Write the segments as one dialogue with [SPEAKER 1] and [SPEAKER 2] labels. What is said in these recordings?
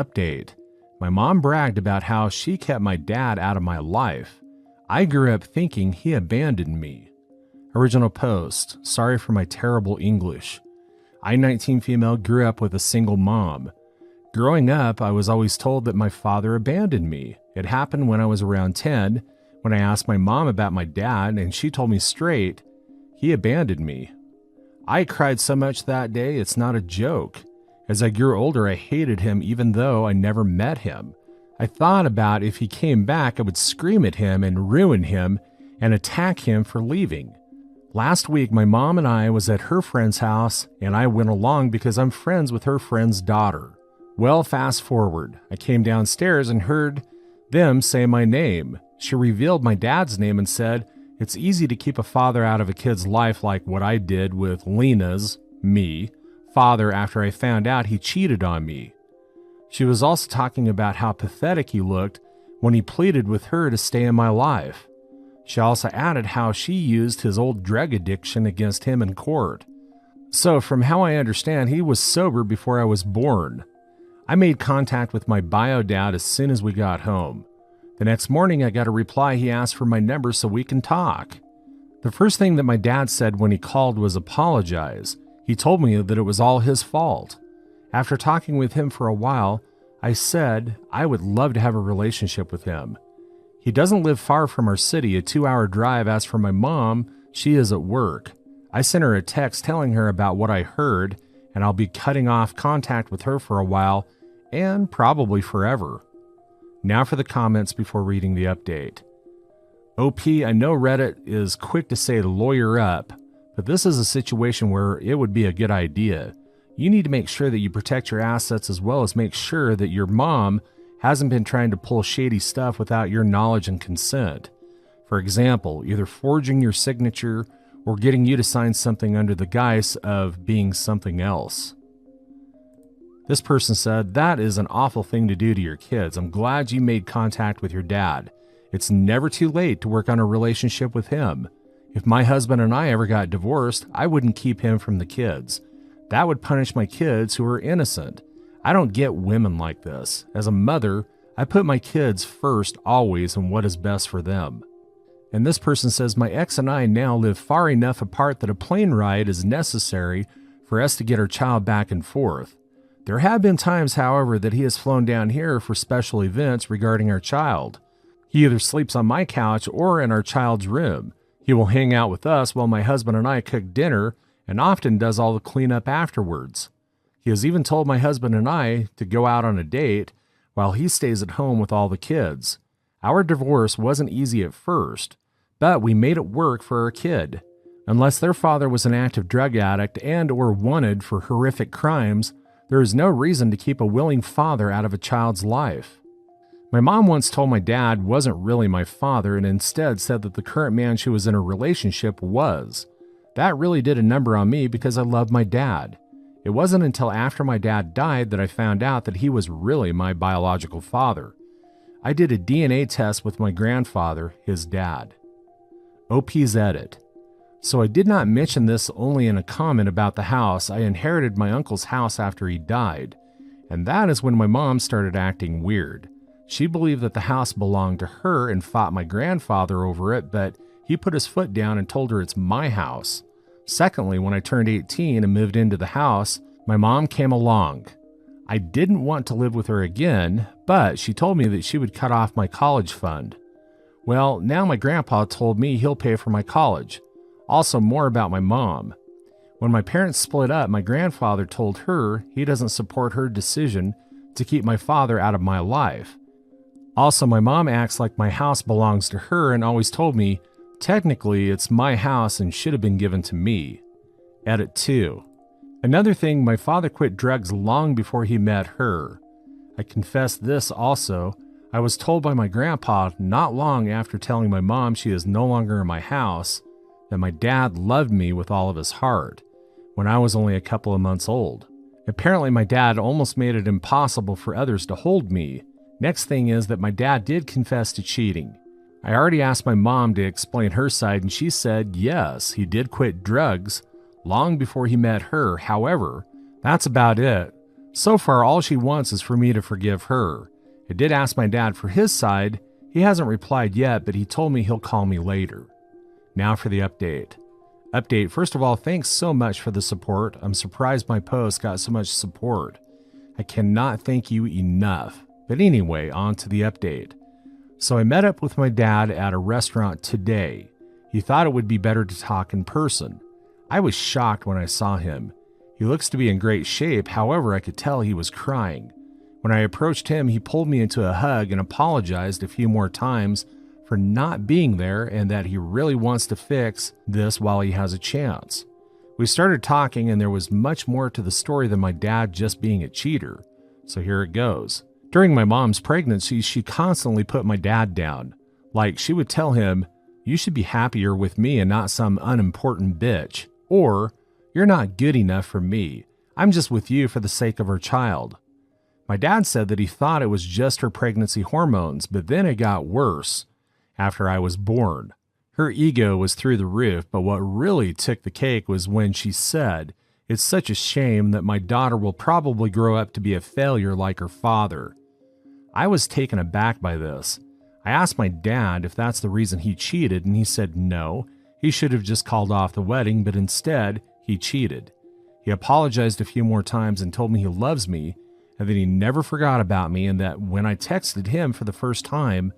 [SPEAKER 1] update. My mom bragged about how she kept my dad out of my life. I grew up thinking he abandoned me. Original post. Sorry for my terrible English. I, 19 female, grew up with a single mom. Growing up, I was always told that my father abandoned me. It happened when I was around 10, when I asked my mom about my dad, and she told me straight, he abandoned me. I cried so much that day, it's not a joke. As I grew older, I hated him even though I never met him. I thought about if he came back, I would scream at him and ruin him and attack him for leaving. Last week, my mom and I was at her friend's house, and I went along because I'm friends with her friend's daughter. Well, fast forward. I came downstairs and heard them say my name. She revealed my dad's name and said, "It's easy to keep a father out of a kid's life like what I did with Lena's, me, father after I found out he cheated on me." She was also talking about how pathetic he looked when he pleaded with her to stay in my life. She also added how she used his old drug addiction against him in court. So from how I understand, he was sober before I was born. I made contact with my bio dad as soon as we got home. The next morning, I got a reply he asked for my number so we can talk. The first thing that my dad said when he called was apologize. He told me that it was all his fault. After talking with him for a while, I said I would love to have a relationship with him. He doesn't live far from our city, a 2-hour drive. As for my mom, she is at work. I sent her a text telling her about what I heard, and I'll be cutting off contact with her for a while, and probably forever. Now for the comments before reading the update. OP, I know Reddit is quick to say lawyer up, but this is a situation where it would be a good idea. You need to make sure that you protect your assets as well as make sure that your mom hasn't been trying to pull shady stuff without your knowledge and consent. For example, either forging your signature or getting you to sign something under the guise of being something else. This person said, that is an awful thing to do to your kids. I'm glad you made contact with your dad. It's never too late to work on a relationship with him. If my husband and I ever got divorced, I wouldn't keep him from the kids. That would punish my kids who are innocent. I don't get women like this. As a mother, I put my kids first always and what is best for them. And this person says, my ex and I now live far enough apart that a plane ride is necessary for us to get our child back and forth. There have been times, however, that he has flown down here for special events regarding our child. He either sleeps on my couch or in our child's room. He will hang out with us while my husband and I cook dinner and often does all the cleanup afterwards. He has even told my husband and I to go out on a date while he stays at home with all the kids. Our divorce wasn't easy at first, but we made it work for our kid. Unless their father was an active drug addict and or wanted for horrific crimes, there is no reason to keep a willing father out of a child's life. My mom once told my dad wasn't really my father and instead said that the current man she was in a relationship was. That really did a number on me because I loved my dad. It wasn't until after my dad died that I found out that he was really my biological father. I did a DNA test with my grandfather, his dad. OP's edit. So I did not mention this only in a comment about the house. I inherited my uncle's house after he died, and that is when my mom started acting weird. She believed that the house belonged to her and fought my grandfather over it, but he put his foot down and told her it's my house. Secondly, when I turned 18 and moved into the house, my mom came along. I didn't want to live with her again, but she told me that she would cut off my college fund. Well, now my grandpa told me he'll pay for my college. Also, more about my mom. When my parents split up, my grandfather told her he doesn't support her decision to keep my father out of my life. Also, my mom acts like my house belongs to her and always told me, technically, it's my house and should have been given to me. Edit 2. Another thing, my father quit drugs long before he met her. I confess this also. I was told by my grandpa not long after telling my mom she is no longer in my house that my dad loved me with all of his heart when I was only a couple of months old. Apparently, my dad almost made it impossible for others to hold me. Next thing is that my dad did confess to cheating. I already asked my mom to explain her side, and she said yes, he did quit drugs long before he met her. However, that's about it. So far, all she wants is for me to forgive her. I did ask my dad for his side. He hasn't replied yet, but he told me he'll call me later. Now for the update. First of all, thanks so much for the support. I'm surprised my post got so much support. I cannot thank you enough. But anyway, on to the update. So I met up with my dad at a restaurant today. He thought it would be better to talk in person. I was shocked when I saw him. He looks to be in great shape, however, I could tell he was crying. When I approached him, he pulled me into a hug and apologized a few more times for not being there and that he really wants to fix this while he has a chance. We started talking and there was much more to the story than my dad just being a cheater. So here it goes. During my mom's pregnancy, she constantly put my dad down. Like she would tell him, "You should be happier with me and not some unimportant bitch." Or, "You're not good enough for me. I'm just with you for the sake of our child." My dad said that he thought it was just her pregnancy hormones, but then it got worse after I was born. Her ego was through the roof, but what really took the cake was when she said, "It's such a shame that my daughter will probably grow up to be a failure like her father." I was taken aback by this. I asked my dad if that's the reason he cheated, and he said no, he should have just called off the wedding, but instead, he cheated. He apologized a few more times and told me he loves me, and that he never forgot about me, and that when I texted him for the first time,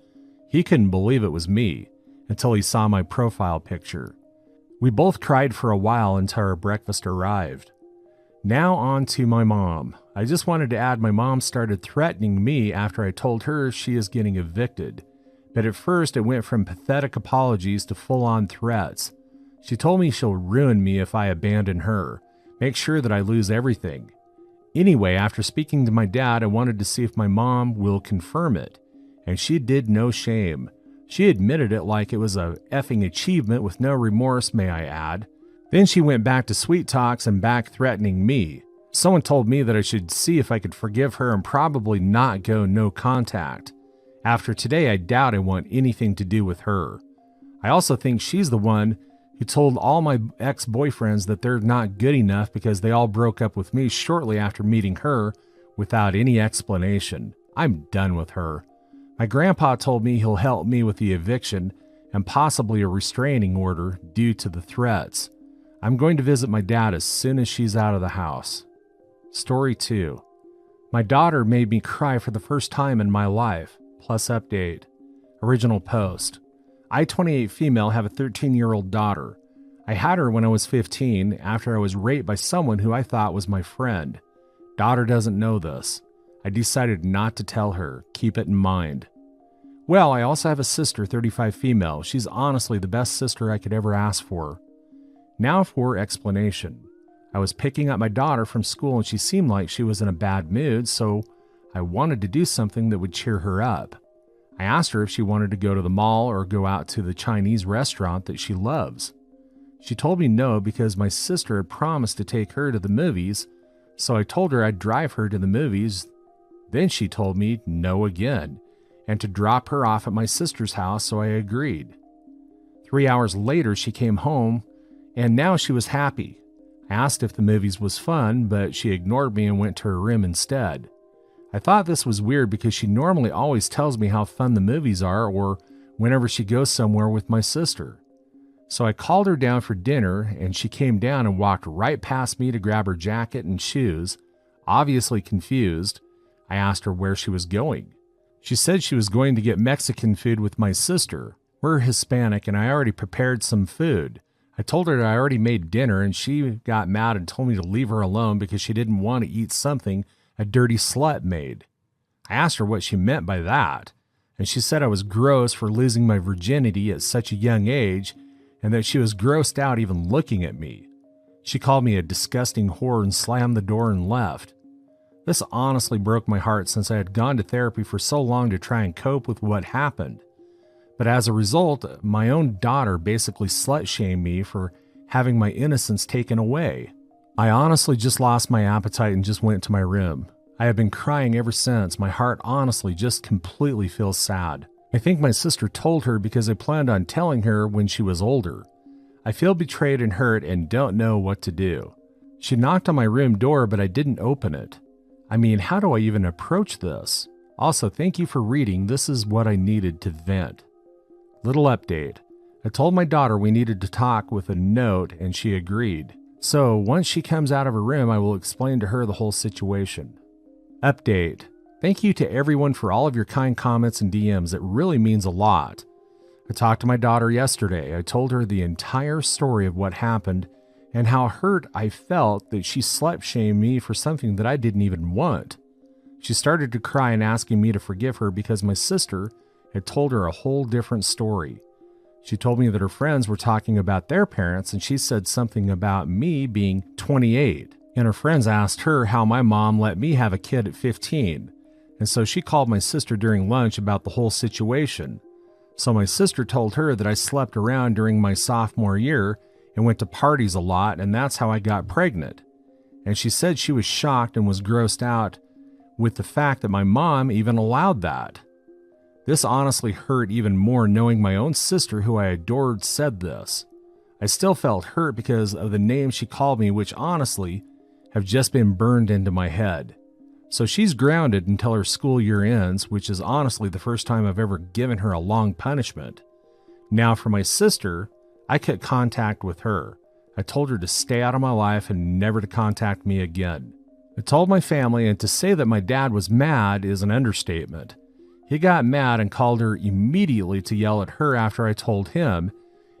[SPEAKER 1] he couldn't believe it was me until he saw my profile picture. We both cried for a while until our breakfast arrived. Now on to my mom. I just wanted to add my mom started threatening me after I told her she is getting evicted. But at first it went from pathetic apologies to full-on threats. She told me she'll ruin me if I abandon her, make sure that I lose everything. Anyway, after speaking to my dad, I wanted to see if my mom will confirm it. And she did no shame. She admitted it like it was a effing achievement with no remorse, may I add. Then she went back to sweet talks and back threatening me. Someone told me that I should see if I could forgive her and probably not go no contact. After today, I doubt I want anything to do with her. I also think she's the one who told all my ex-boyfriends that they're not good enough because they all broke up with me shortly after meeting her without any explanation. I'm done with her. My grandpa told me he'll help me with the eviction and possibly a restraining order due to the threats. I'm going to visit my dad as soon as she's out of the house. Story 2. My daughter made me cry for the first time in my life. Plus update. Original post. I, 28 female, have a 13-year-old daughter. I had her when I was 15 after I was raped by someone who I thought was my friend. Daughter doesn't know this. I decided not to tell her. Keep it in mind. Well, I also have a sister, 35 female. She's honestly the best sister I could ever ask for. Now for explanation. I was picking up my daughter from school and she seemed like she was in a bad mood, so I wanted to do something that would cheer her up. I asked her if she wanted to go to the mall or go out to the Chinese restaurant that she loves. She told me no because my sister had promised to take her to the movies, so I told her I'd drive her to the movies. Then she told me no again, and to drop her off at my sister's house, so I agreed. 3 hours later, she came home, and now she was happy. I asked if the movies was fun, but she ignored me and went to her room instead. I thought this was weird because she normally always tells me how fun the movies are or whenever she goes somewhere with my sister. So I called her down for dinner, and she came down and walked right past me to grab her jacket and shoes. Obviously confused, I asked her where she was going. She said she was going to get Mexican food with my sister. We're Hispanic, and I already prepared some food. I told her that I already made dinner, and she got mad and told me to leave her alone because she didn't want to eat something a dirty slut made. I asked her what she meant by that, and she said I was gross for losing my virginity at such a young age, and that she was grossed out even looking at me. She called me a disgusting whore and slammed the door and left. This honestly broke my heart since I had gone to therapy for so long to try and cope with what happened. But as a result, my own daughter basically slut-shamed me for having my innocence taken away. I honestly just lost my appetite and just went to my room. I have been crying ever since. My heart honestly just completely feels sad. I think my sister told her because I planned on telling her when she was older. I feel betrayed and hurt and don't know what to do. She knocked on my room door, but I didn't open it. I mean, how do I even approach this? Also, thank you for reading. This is what I needed to vent. Little update. I told my daughter we needed to talk with a note and she agreed. So once she comes out of her room, I will explain to her the whole situation. Update. Thank you to everyone for all of your kind comments and DMs. It really means a lot. I talked to my daughter yesterday. I told her the entire story of what happened and how hurt I felt that she slut-shamed me for something that I didn't even want. She started to cry and asking me to forgive her because my sister had told her a whole different story. She told me that her friends were talking about their parents and she said something about me being 28. And her friends asked her how my mom let me have a kid at 15. And so she called my sister during lunch about the whole situation. So my sister told her that I slept around during my sophomore year and went to parties a lot, and that's how I got pregnant. And she said she was shocked and was grossed out with the fact that my mom even allowed that. This honestly hurt even more knowing my own sister, who I adored, said this. I still felt hurt because of the names she called me, which honestly have just been burned into my head. So she's grounded until her school year ends, which is honestly the first time I've ever given her a long punishment. Now for my sister, I cut contact with her. I told her to stay out of my life and never to contact me again. I told my family, and to say that my dad was mad is an understatement. He got mad and called her immediately to yell at her after I told him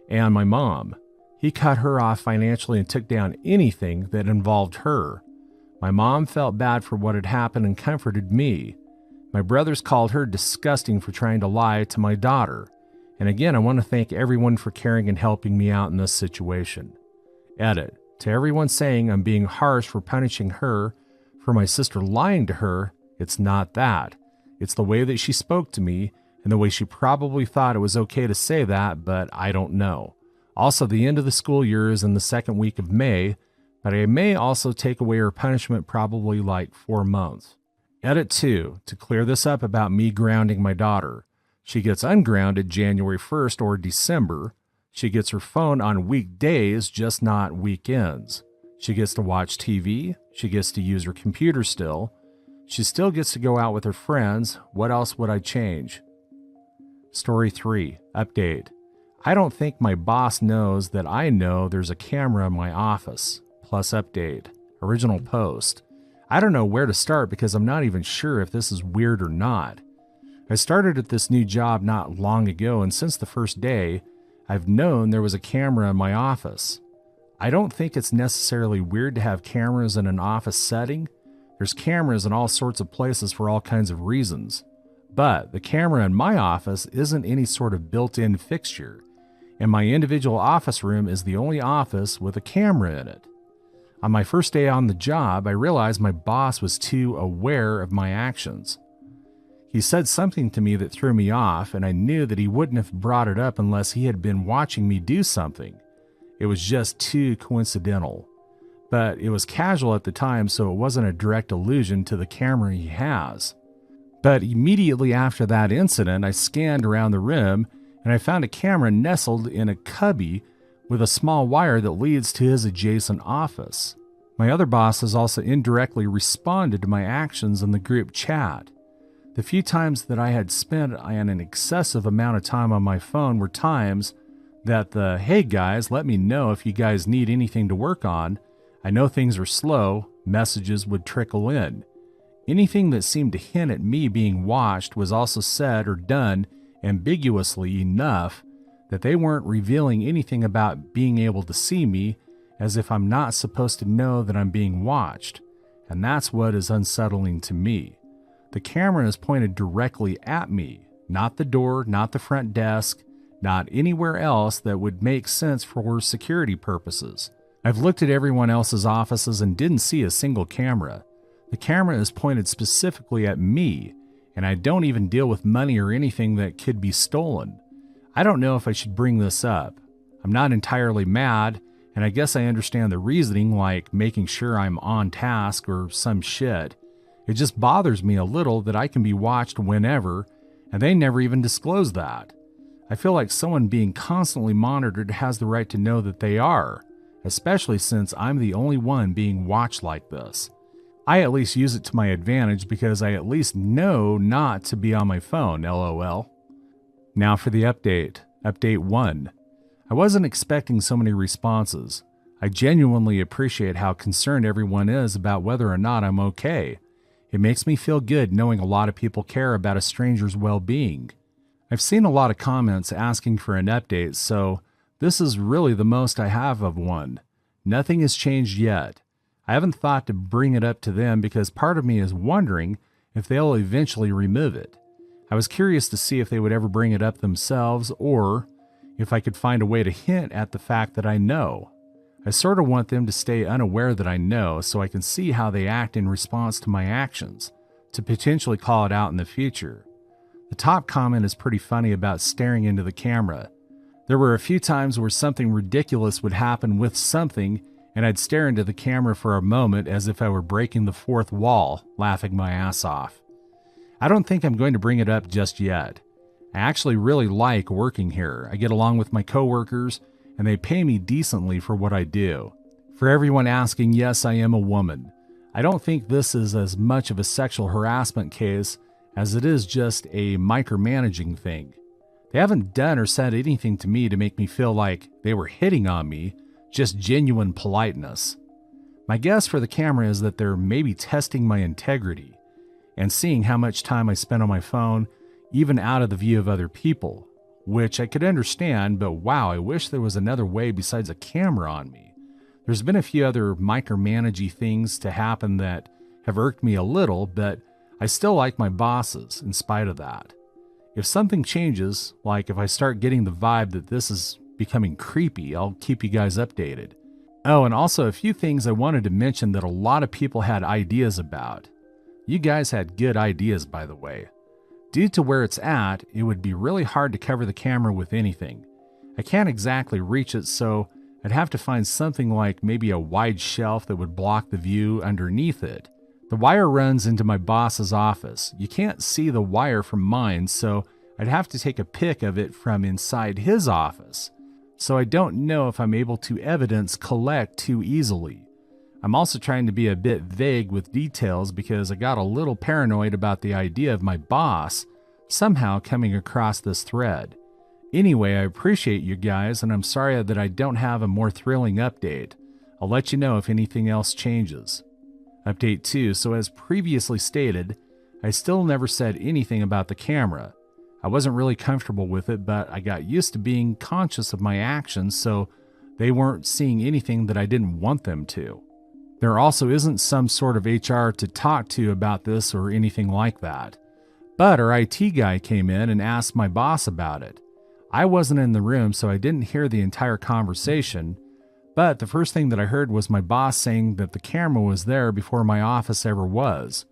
[SPEAKER 1] and my mom. He cut her off financially and took down anything that involved her. My mom felt bad for what had happened and comforted me. My brothers called her disgusting for trying to lie to my daughter. And again, I want to thank everyone for caring and helping me out in this situation. Edit. To everyone saying I'm being harsh for punishing her for my sister lying to her, it's not that. It's the way that she spoke to me and the way she probably thought it was okay to say that, but I don't know. Also, the end of the school year is in the second week of May, but I may also take away her punishment probably like 4 months. Edit 2. To clear this up about me grounding my daughter. She gets ungrounded January 1st or December. She gets her phone on weekdays, just not weekends. She gets to watch TV. She gets to use her computer still. She still gets to go out with her friends. What else would I change? Story 3. Update. I don't think my boss knows that I know there's a camera in my office. Plus update. Original post. I don't know where to start because I'm not even sure if this is weird or not. I started at this new job not long ago, and since the first day, I've known there was a camera in my office. I don't think it's necessarily weird to have cameras in an office setting. There's cameras in all sorts of places for all kinds of reasons. But the camera in my office isn't any sort of built-in fixture, and my individual office room is the only office with a camera in it. On my first day on the job, I realized my boss was too aware of my actions. He said something to me that threw me off, and I knew that he wouldn't have brought it up unless he had been watching me do something. It was just too coincidental. But it was casual at the time, so it wasn't a direct allusion to the camera he has. But immediately after that incident, I scanned around the room, and I found a camera nestled in a cubby with a small wire that leads to his adjacent office. My other bosses also indirectly responded to my actions in the group chat. The few times that I had spent an excessive amount of time on my phone were times that the, hey guys, let me know if you guys need anything to work on. I know things are slow, messages would trickle in. Anything that seemed to hint at me being watched was also said or done ambiguously enough that they weren't revealing anything about being able to see me, as if I'm not supposed to know that I'm being watched. And that's what is unsettling to me. The camera is pointed directly at me, not the door, not the front desk, not anywhere else that would make sense for security purposes. I've looked at everyone else's offices and didn't see a single camera. The camera is pointed specifically at me, and I don't even deal with money or anything that could be stolen. I don't know if I should bring this up. I'm not entirely mad, and I guess I understand the reasoning, like making sure I'm on task or some shit. It just bothers me a little that I can be watched whenever, and they never even disclose that. I feel like someone being constantly monitored has the right to know that they are, especially since I'm the only one being watched like this. I at least use it to my advantage because I at least know not to be on my phone, lol. Now for the update. Update 1. I wasn't expecting so many responses. I genuinely appreciate how concerned everyone is about whether or not I'm okay. It makes me feel good knowing a lot of people care about a stranger's well-being. I've seen a lot of comments asking for an update, so this is really the most I have of one. Nothing has changed yet. I haven't thought to bring it up to them because part of me is wondering if they'll eventually remove it. I was curious to see if they would ever bring it up themselves or if I could find a way to hint at the fact that I know. I sort of want them to stay unaware that I know so I can see how they act in response to my actions, to potentially call it out in the future. The top comment is pretty funny about staring into the camera. There were a few times where something ridiculous would happen with something and I'd stare into the camera for a moment as if I were breaking the fourth wall, laughing my ass off. I don't think I'm going to bring it up just yet. I actually really like working here. I get along with my coworkers, and they pay me decently for what I do. For everyone asking, yes, I am a woman. I don't think this is as much of a sexual harassment case as it is just a micromanaging thing. They haven't done or said anything to me to make me feel like they were hitting on me, just genuine politeness. My guess for the camera is that they're maybe testing my integrity and seeing how much time I spend on my phone, even out of the view of other people, which I could understand, but wow, I wish there was another way besides a camera on me. There's been a few other micromanagey things to happen that have irked me a little, but I still like my bosses in spite of that. If something changes, like if I start getting the vibe that this is becoming creepy, I'll keep you guys updated. Oh, and also a few things I wanted to mention that a lot of people had ideas about. You guys had good ideas, by the way. Due to where it's at, it would be really hard to cover the camera with anything. I can't exactly reach it, so I'd have to find something like maybe a wide shelf that would block the view underneath it. The wire runs into my boss's office. You can't see the wire from mine, so I'd have to take a pic of it from inside his office. So I don't know if I'm able to evidence collect too easily. I'm also trying to be a bit vague with details because I got a little paranoid about the idea of my boss somehow coming across this thread. Anyway, I appreciate you guys, and I'm sorry that I don't have a more thrilling update. I'll let you know if anything else changes. Update 2. So as previously stated, I still never said anything about the camera. I wasn't really comfortable with it, but I got used to being conscious of my actions, so they weren't seeing anything that I didn't want them to. There also isn't some sort of HR to talk to about this or anything like that. But our IT guy came in and asked my boss about it. I wasn't in the room, so I didn't hear the entire conversation, but the first thing that I heard was my boss saying that the camera was there before my office ever was.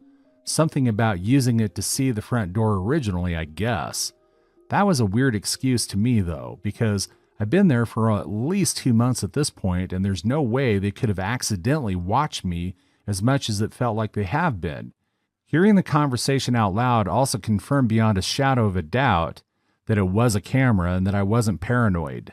[SPEAKER 1] Something about using it to see the front door originally, I guess. That was a weird excuse to me, though, because I've been there for at least 2 months at this point, and there's no way they could have accidentally watched me as much as it felt like they have been. Hearing the conversation out loud also confirmed beyond a shadow of a doubt that it was a camera and that I wasn't paranoid.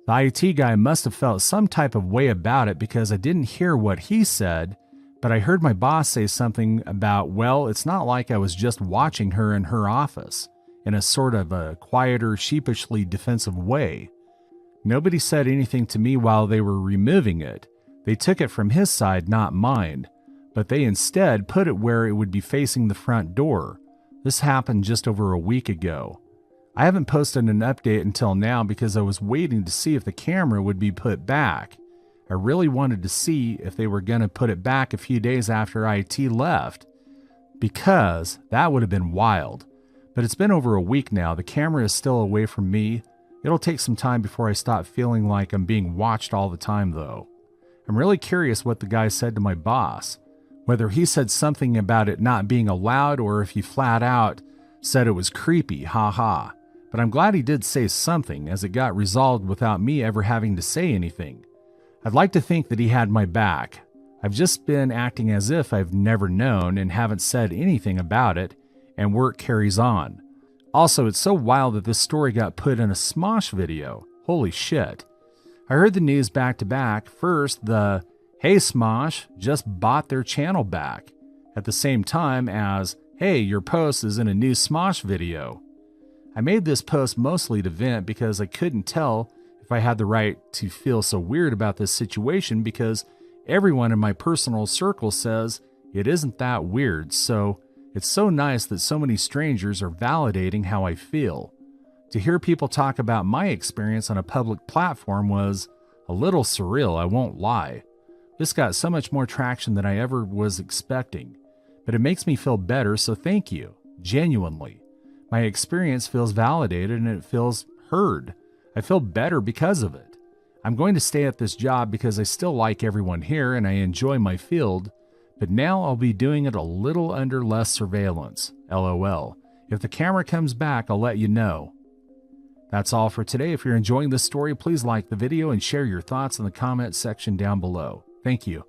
[SPEAKER 1] The IT guy must have felt some type of way about it because I didn't hear what he said, but I heard my boss say something about, well, it's not like I was just watching her in her office, in a sort of a quieter, sheepishly defensive way. Nobody said anything to me while they were removing it. They took it from his side, not mine, but they instead put it where it would be facing the front door. This happened just over a week ago. I haven't posted an update until now because I was waiting to see if the camera would be put back. I really wanted to see if they were going to put it back a few days after IT left, because that would have been wild. But it's been over a week now. The camera is still away from me. It'll take some time before I stop feeling like I'm being watched all the time, though. I'm really curious what the guy said to my boss, whether he said something about it not being allowed or if he flat out said it was creepy, haha. But I'm glad he did say something, as it got resolved without me ever having to say anything. I'd like to think that he had my back. I've just been acting as if I've never known and haven't said anything about it, and work carries on. Also, it's so wild that this story got put in a Smosh video. Holy shit. I heard the news back to back. First, the, "Hey Smosh, just bought their channel back," at the same time as, "Hey, your post is in a new Smosh video." I made this post mostly to vent because I couldn't tell if I had the right to feel so weird about this situation because everyone in my personal circle says it isn't that weird, so it's so nice that so many strangers are validating how I feel. To hear people talk about my experience on a public platform was a little surreal, I won't lie. This got so much more traction than I ever was expecting, but it makes me feel better, so thank you, genuinely. My experience feels validated and it feels heard. I feel better because of it. I'm going to stay at this job because I still like everyone here and I enjoy my field, but now I'll be doing it a little under less surveillance. LOL. If the camera comes back, I'll let you know. That's all for today. If you're enjoying this story, please like the video and share your thoughts in the comments section down below. Thank you.